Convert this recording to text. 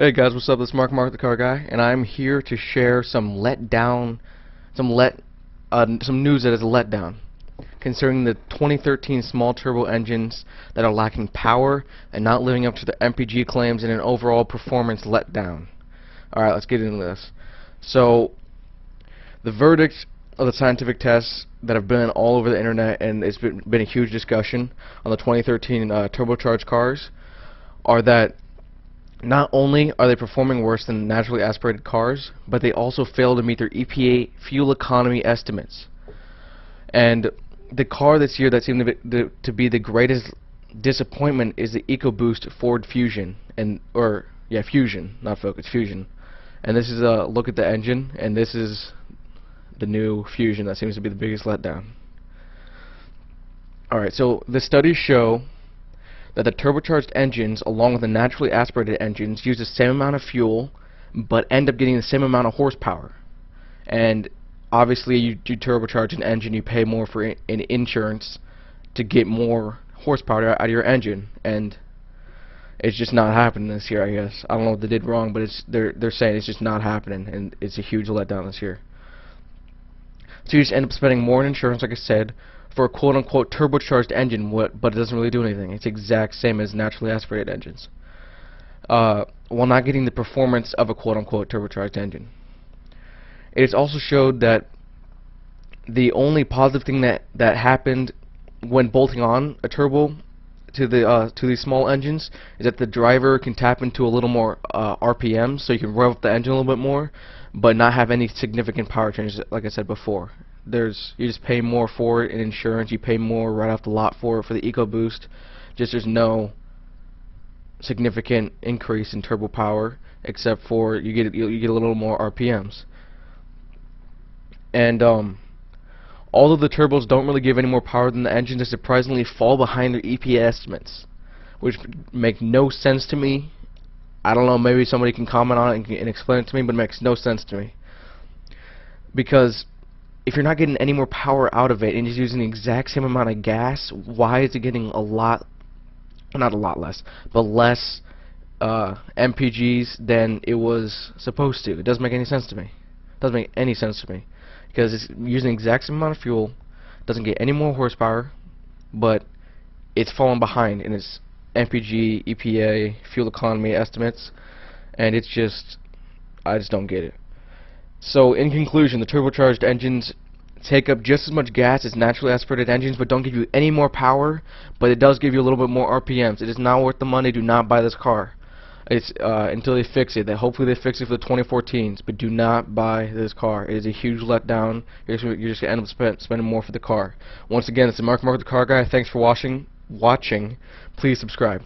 Hey guys, what's up? This is Mark the Car Guy, and I'm here to share some some news that is a letdown concerning the 2013 small turbo engines that are lacking power and not living up to the MPG claims and an overall performance letdown. Alright, let's get into this. So, the verdict of the scientific tests that have been all over the internet, and it's been a huge discussion on the 2013 turbocharged cars, are that not only are they performing worse than naturally aspirated cars, but they also fail to meet their EPA fuel economy estimates. And the car this year that seemed to be the greatest disappointment is the EcoBoost Ford Fusion, Fusion, not Focus, Fusion. And this is a look at the engine, and this is the new Fusion that seems to be the biggest letdown. Alright, so the studies show that the turbocharged engines, along with the naturally aspirated engines, use the same amount of fuel, but end up getting the same amount of horsepower. And obviously, you turbocharge an engine, you pay more for insurance to get more horsepower out of your engine, and it's just not happening this year. I guess I don't know what they did wrong, but they're saying it's just not happening, and it's a huge letdown this year. So you just end up spending more in insurance, like I said, for a quote-unquote turbocharged engine, but it doesn't really do anything. It's the exact same as naturally aspirated engines, while not getting the performance of a quote-unquote turbocharged engine. It has also showed that the only positive thing that happened when bolting on a turbo to these small engines is that the driver can tap into a little more RPM, so you can rev up the engine a little bit more, but not have any significant power changes, like I said before. You just pay more for it in insurance. You pay more right off the lot for the EcoBoost. There's no significant increase in turbo power, except for you get a little more RPMs. And although the turbos don't really give any more power than the engines, they surprisingly fall behind their EPA estimates, which make no sense to me. I don't know, maybe somebody can comment on it and explain it to me, but it makes no sense to me. Because if you're not getting any more power out of it and just using the exact same amount of gas, why is it getting not a lot less, but less MPGs than it was supposed to? It doesn't make any sense to me. It doesn't make any sense to me. Because it's using the exact same amount of fuel, doesn't get any more horsepower, but it's falling behind in its MPG, EPA, fuel economy estimates, and I just don't get it. So in conclusion, the turbocharged engines take up just as much gas as naturally aspirated engines, but don't give you any more power, but it does give you a little bit more RPMs. It is not worth the money. Do not buy this car. It's until they fix it. Hopefully they fix it for the 2014s, but do not buy this car. It is a huge letdown. You're just gonna end up spending more for the car. Once again, it's Mark the Car Guy. Thanks for watching. Please subscribe.